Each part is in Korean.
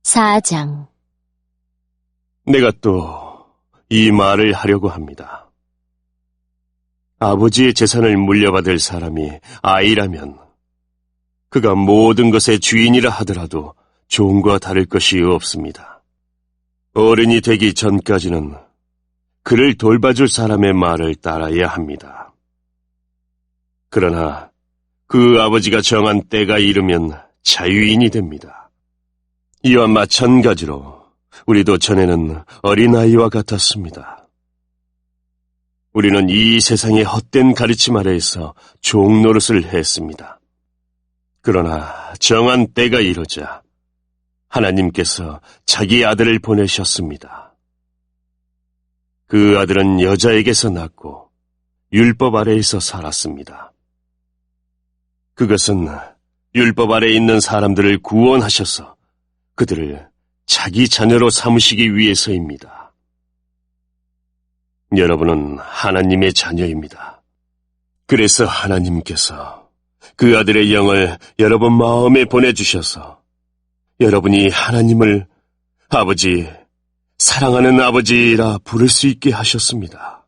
4장. 내가 또 이 말을 하려고 합니다. 아버지의 재산을 물려받을 사람이 아이라면 그가 모든 것의 주인이라 하더라도 종과 다를 것이 없습니다. 어른이 되기 전까지는 그를 돌봐줄 사람의 말을 따라야 합니다. 그러나 그 아버지가 정한 때가 이르면 자유인이 됩니다. 이와 마찬가지로 우리도 전에는 어린아이와 같았습니다. 우리는 이 세상의 헛된 가르침 아래에서 종노릇을 했습니다. 그러나 정한 때가 이르자 하나님께서 자기 아들을 보내셨습니다. 그 아들은 여자에게서 낳고 율법 아래에서 살았습니다. 그것은 율법 아래에 있는 사람들을 구원하셔서 그들을 자기 자녀로 삼으시기 위해서입니다. 여러분은 하나님의 자녀입니다. 그래서 하나님께서 그 아들의 영을 여러분 마음에 보내주셔서 여러분이 하나님을 아버지, 사랑하는 아버지라 부를 수 있게 하셨습니다.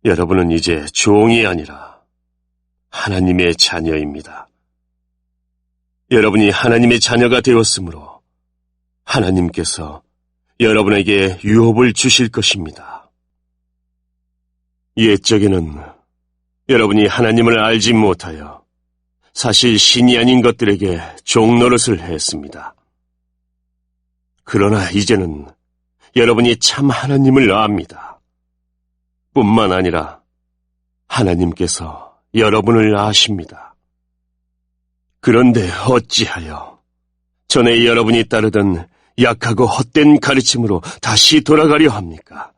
여러분은 이제 종이 아니라 하나님의 자녀입니다. 여러분이 하나님의 자녀가 되었으므로 하나님께서 여러분에게 유업을 주실 것입니다. 옛적에는 여러분이 하나님을 알지 못하여 사실 신이 아닌 것들에게 종노릇을 했습니다. 그러나 이제는 여러분이 참 하나님을 압니다. 뿐만 아니라 하나님께서 여러분을 아십니다. 그런데 어찌하여 전에 여러분이 따르던 약하고 헛된 가르침으로 다시 돌아가려 합니까?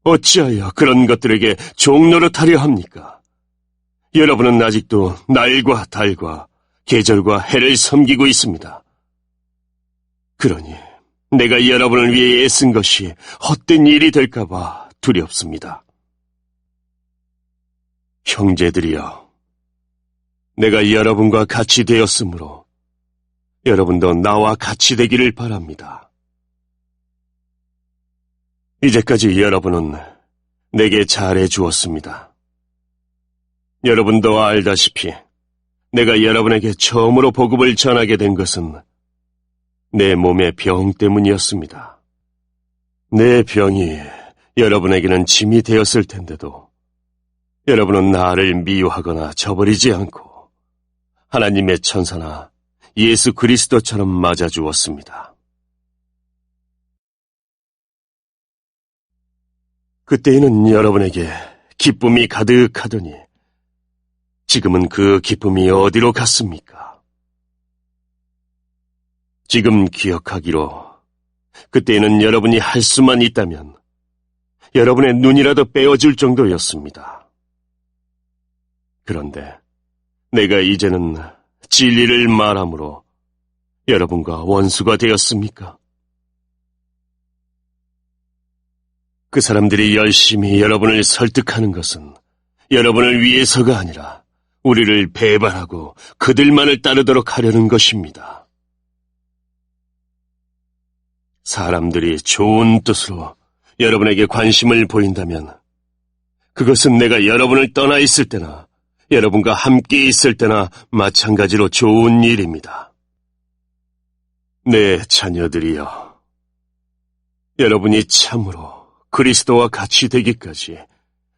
어찌하여 그런 것들에게 종노릇하려 합니까? 여러분은 아직도 날과 달과 계절과 해를 섬기고 있습니다. 그러니 내가 여러분을 위해 애쓴 것이 헛된 일이 될까봐 두렵습니다. 형제들이여, 내가 여러분과 같이 되었으므로 여러분도 나와 같이 되기를 바랍니다. 이제까지 여러분은 내게 잘해 주었습니다. 여러분도 알다시피 내가 여러분에게 처음으로 복음을 전하게 된 것은 내 몸의 병 때문이었습니다. 내 병이 여러분에게는 짐이 되었을 텐데도 여러분은 나를 미워하거나 저버리지 않고 하나님의 천사나 예수 그리스도처럼 맞아주었습니다. 그때에는 여러분에게 기쁨이 가득하더니 지금은 그 기쁨이 어디로 갔습니까? 지금 기억하기로 그때에는 여러분이 할 수만 있다면 여러분의 눈이라도 빼어줄 정도였습니다. 그런데 내가 이제는 진리를 말함으로 여러분과 원수가 되었습니까? 그 사람들이 열심히 여러분을 설득하는 것은 여러분을 위해서가 아니라 우리를 배반하고 그들만을 따르도록 하려는 것입니다. 사람들이 좋은 뜻으로 여러분에게 관심을 보인다면 그것은 내가 여러분을 떠나 있을 때나 여러분과 함께 있을 때나 마찬가지로 좋은 일입니다. 내 자녀들이여, 여러분이 참으로 그리스도와 같이 되기까지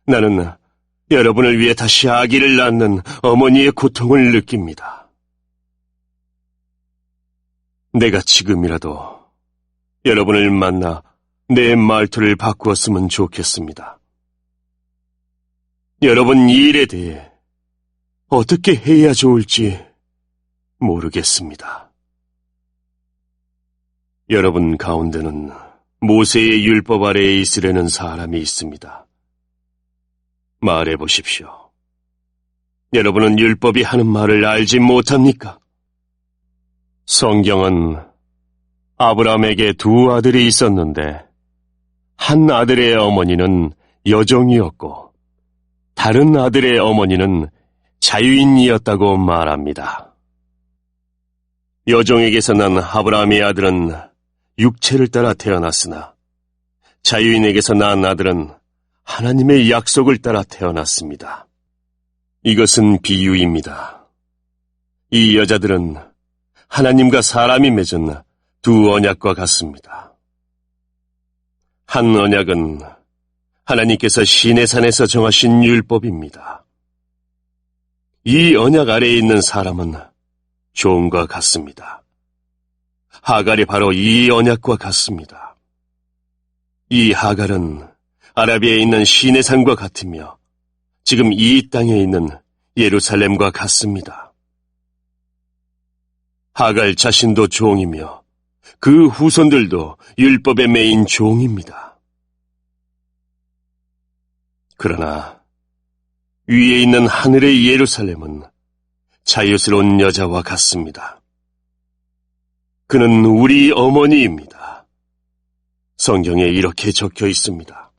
나는 여러분을 위해 다시 아기를 낳는 어머니의 고통을 느낍니다. 내가 지금이라도 여러분을 만나 내 말투를 바꾸었으면 좋겠습니다. 여러분 일에 대해 어떻게 해야 좋을지 모르겠습니다. 여러분 가운데는 모세의 율법 아래에 있으려는 사람이 있습니다. 말해보십시오. 여러분은 율법이 하는 말을 알지 못합니까? 성경은 아브라함에게 두 아들이 있었는데 한 아들의 어머니는 여종이었고 다른 아들의 어머니는 자유인이었다고 말합니다. 여종에게서 난 아브라함의 아들은 육체를 따라 태어났으나 자유인에게서 낳은 아들은 하나님의 약속을 따라 태어났습니다. 이것은 비유입니다. 이 여자들은 하나님과 사람이 맺은 두 언약과 같습니다. 한 언약은 하나님께서 시내산에서 정하신 율법입니다. 이 언약 아래에 있는 사람은 종과 같습니다. 하갈이 바로 이 언약과 같습니다. 이 하갈은 아라비아에 있는 시내산과 같으며 지금 이 땅에 있는 예루살렘과 같습니다. 하갈 자신도 종이며 그 후손들도 율법에 매인 종입니다. 그러나 위에 있는 하늘의 예루살렘은 자유스러운 여자와 같습니다. 그는 우리 어머니입니다. 성경에 이렇게 적혀 있습니다.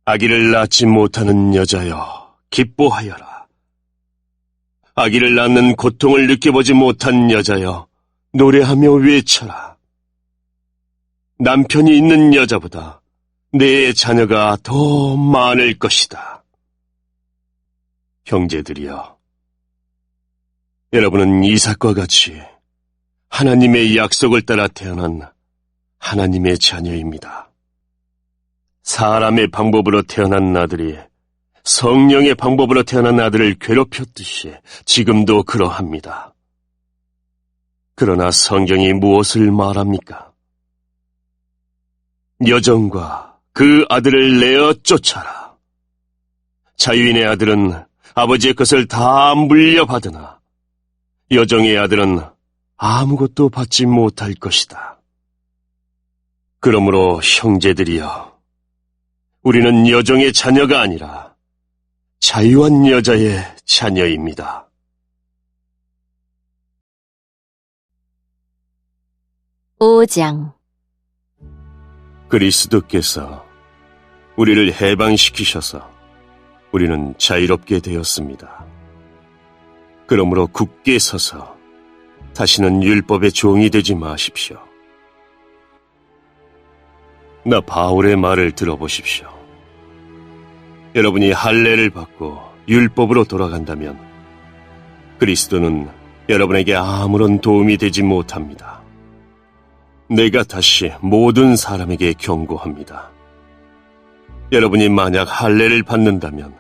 아기를 낳지 못하는 여자여, 기뻐하여라. 아기를 낳는 고통을 느껴보지 못한 여자여, 노래하며 외쳐라. 남편이 있는 여자보다 내 자녀가 더 많을 것이다. 형제들이여, 여러분은 이삭과 같이 하나님의 약속을 따라 태어난 하나님의 자녀입니다. 사람의 방법으로 태어난 아들이 성령의 방법으로 태어난 아들을 괴롭혔듯이 지금도 그러합니다. 그러나 성경이 무엇을 말합니까? 여종과 그 아들을 내어 쫓아라. 자유인의 아들은 아버지의 것을 다 물려받으나 여종의 아들은 아무것도 받지 못할 것이다. 그러므로 형제들이여, 우리는 여종의 자녀가 아니라 자유한 여자의 자녀입니다. 오장. 그리스도께서 우리를 해방시키셔서 우리는 자유롭게 되었습니다. 그러므로 굳게 서서 다시는 율법의 종이 되지 마십시오. 나 바울의 말을 들어보십시오. 여러분이 할례를 받고 율법으로 돌아간다면 그리스도는 여러분에게 아무런 도움이 되지 못합니다. 내가 다시 모든 사람에게 경고합니다. 여러분이 만약 할례를 받는다면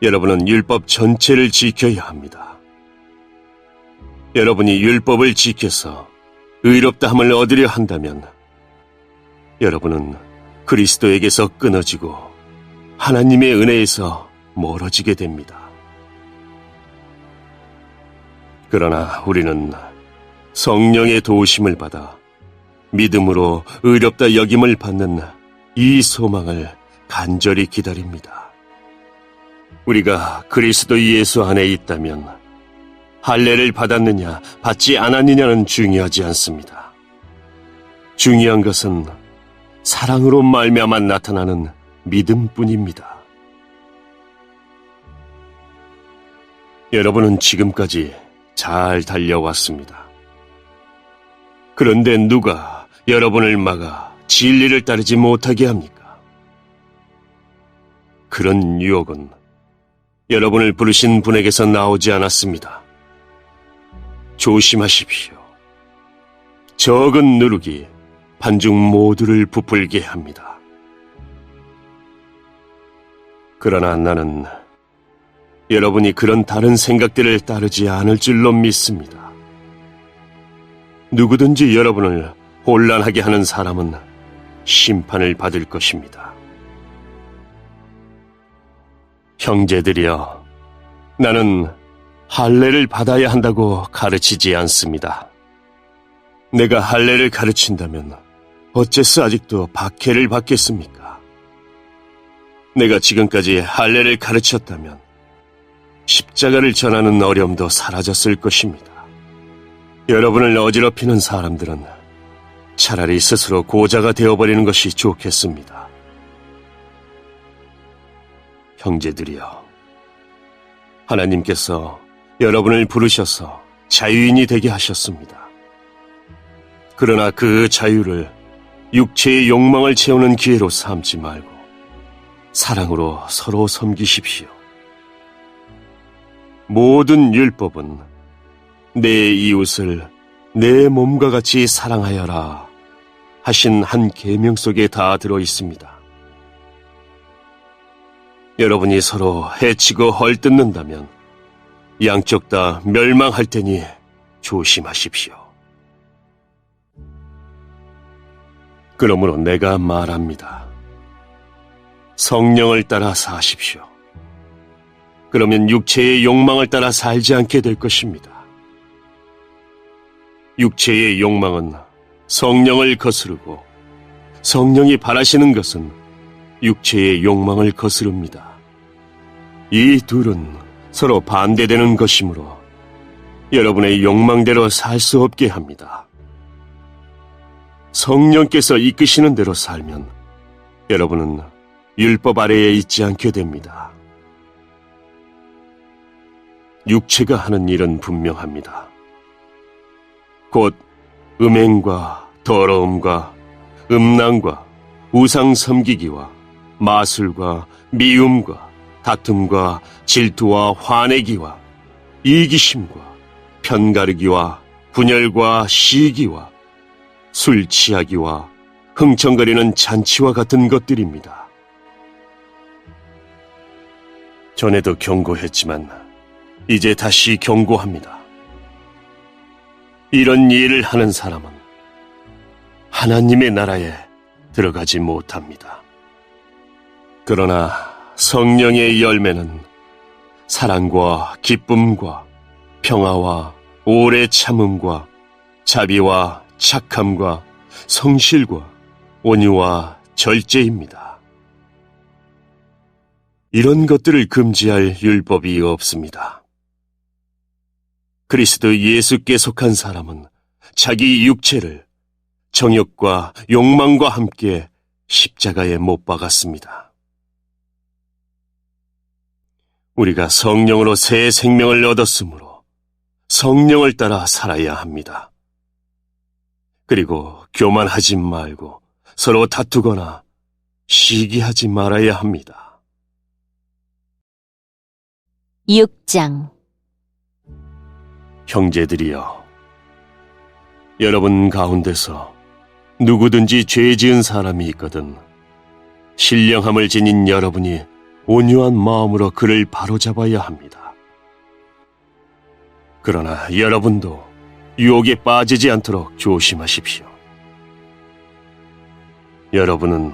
여러분은 율법 전체를 지켜야 합니다. 여러분이 율법을 지켜서 의롭다함을 얻으려 한다면 여러분은 그리스도에게서 끊어지고 하나님의 은혜에서 멀어지게 됩니다. 그러나 우리는 성령의 도우심을 받아 믿음으로 의롭다 여김을 받는 이 소망을 간절히 기다립니다. 우리가 그리스도 예수 안에 있다면 할례를 받았느냐 받지 않았느냐는 중요하지 않습니다. 중요한 것은 사랑으로 말미암아 나타나는 믿음뿐입니다. 여러분은 지금까지 잘 달려왔습니다. 그런데 누가 여러분을 막아 진리를 따르지 못하게 합니까? 그런 유혹은 여러분을 부르신 분에게서 나오지 않았습니다. 조심하십시오. 적은 누룩이 반중 모두를 부풀게 합니다. 그러나 나는 여러분이 그런 다른 생각들을 따르지 않을 줄로 믿습니다. 누구든지 여러분을 혼란하게 하는 사람은 심판을 받을 것입니다. 형제들이여, 나는 할례를 받아야 한다고 가르치지 않습니다. 내가 할례를 가르친다면 어째서 아직도 박해를 받겠습니까? 내가 지금까지 할례를 가르쳤다면 십자가를 전하는 어려움도 사라졌을 것입니다. 여러분을 어지럽히는 사람들은 차라리 스스로 고자가 되어버리는 것이 좋겠습니다. 형제들이여, 하나님께서 여러분을 부르셔서 자유인이 되게 하셨습니다. 그러나 그 자유를 육체의 욕망을 채우는 기회로 삼지 말고 사랑으로 서로 섬기십시오. 모든 율법은 내 이웃을 내 몸과 같이 사랑하여라 하신 한 계명 속에 다 들어 있습니다. 여러분이 서로 해치고 헐뜯는다면 양쪽 다 멸망할 테니 조심하십시오. 그러므로 내가 말합니다. 성령을 따라 사십시오. 그러면 육체의 욕망을 따라 살지 않게 될 것입니다. 육체의 욕망은 성령을 거스르고 성령이 바라시는 것은 육체의 욕망을 거스릅니다. 이 둘은 서로 반대되는 것이므로 여러분의 욕망대로 살 수 없게 합니다. 성령께서 이끄시는 대로 살면 여러분은 율법 아래에 있지 않게 됩니다. 육체가 하는 일은 분명합니다. 곧 음행과 더러움과 음란과 우상 섬기기와 마술과 미움과 다툼과 질투와 화내기와 이기심과 편가르기와 분열과 시기와 술 취하기와 흥청거리는 잔치와 같은 것들입니다. 전에도 경고했지만 이제 다시 경고합니다. 이런 일을 하는 사람은 하나님의 나라에 들어가지 못합니다. 그러나 성령의 열매는 사랑과 기쁨과 평화와 오래 참음과 자비와 착함과 성실과 온유와 절제입니다. 이런 것들을 금지할 율법이 없습니다. 그리스도 예수께 속한 사람은 자기 육체를 정욕과 욕망과 함께 십자가에 못 박았습니다. 우리가 성령으로 새 생명을 얻었으므로 성령을 따라 살아야 합니다. 그리고 교만하지 말고 서로 다투거나 시기하지 말아야 합니다. 6장. 형제들이여, 여러분 가운데서 누구든지 죄 지은 사람이 있거든 신령함을 지닌 여러분이 온유한 마음으로 그를 바로잡아야 합니다. 그러나 여러분도 유혹에 빠지지 않도록 조심하십시오. 여러분은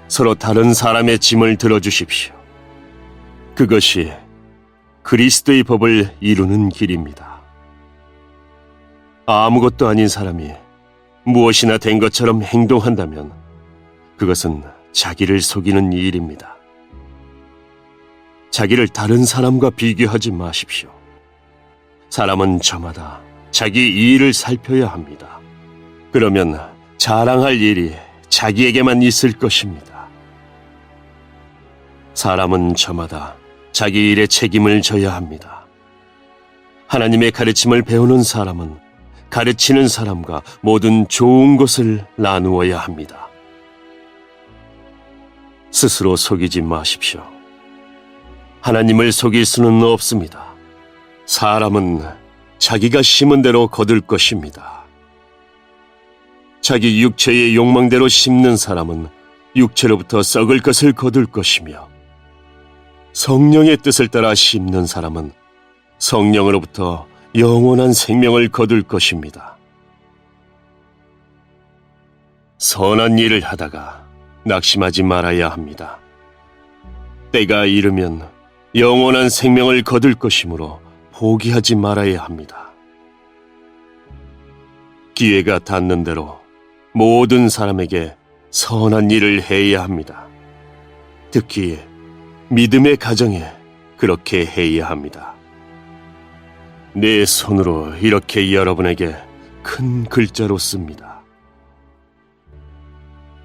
서로 다른 사람의 짐을 들어주십시오. 그것이 그리스도의 법을 이루는 길입니다. 아무것도 아닌 사람이 무엇이나 된 것처럼 행동한다면 그것은 자기를 속이는 일입니다. 자기를 다른 사람과 비교하지 마십시오. 사람은 저마다 자기 일을 살펴야 합니다. 그러면 자랑할 일이 자기에게만 있을 것입니다. 사람은 저마다 자기 일에 책임을 져야 합니다. 하나님의 가르침을 배우는 사람은 가르치는 사람과 모든 좋은 것을 나누어야 합니다. 스스로 속이지 마십시오. 하나님을 속일 수는 없습니다. 사람은 자기가 심은 대로 거둘 것입니다. 자기 육체의 욕망대로 심는 사람은 육체로부터 썩을 것을 거둘 것이며 성령의 뜻을 따라 심는 사람은 성령으로부터 영원한 생명을 거둘 것입니다. 선한 일을 하다가 낙심하지 말아야 합니다. 때가 이르면 영원한 생명을 거둘 것이므로 포기하지 말아야 합니다. 기회가 닿는 대로 모든 사람에게 선한 일을 해야 합니다. 특히 믿음의 가정에 그렇게 해야 합니다. 내 손으로 이렇게 여러분에게 큰 글자로 씁니다.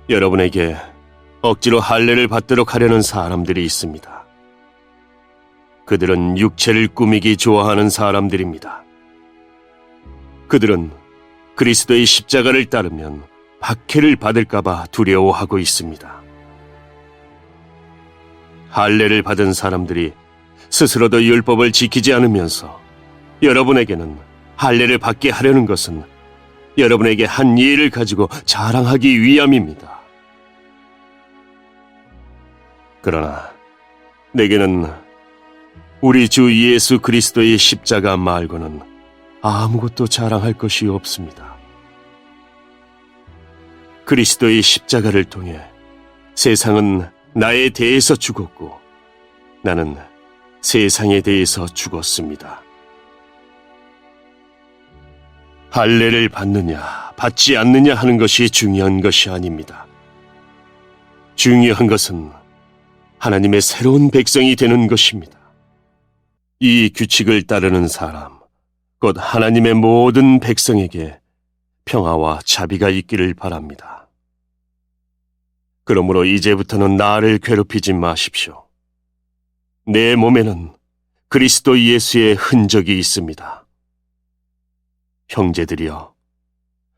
여러분에게 억지로 할례를 받도록 하려는 사람들이 있습니다. 그들은 육체를 꾸미기 좋아하는 사람들입니다. 그들은 그리스도의 십자가를 따르면 박해를 받을까봐 두려워하고 있습니다. 할례를 받은 사람들이 스스로도 율법을 지키지 않으면서 여러분에게는 할례를 받게 하려는 것은 여러분에게 한 예를 가지고 자랑하기 위함입니다. 그러나 내게는 우리 주 예수 그리스도의 십자가 말고는 아무것도 자랑할 것이 없습니다. 그리스도의 십자가를 통해 세상은 나에 대해서 죽었고 나는 세상에 대해서 죽었습니다. 할례를 받느냐 받지 않느냐 하는 것이 중요한 것이 아닙니다. 중요한 것은 하나님의 새로운 백성이 되는 것입니다. 이 규칙을 따르는 사람, 곧 하나님의 모든 백성에게 평화와 자비가 있기를 바랍니다. 그러므로 이제부터는 나를 괴롭히지 마십시오. 내 몸에는 그리스도 예수의 흔적이 있습니다. 형제들이여,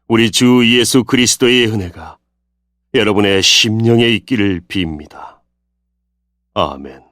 우리 주 예수 그리스도의 은혜가 여러분의 심령에 있기를 빕니다. 아멘.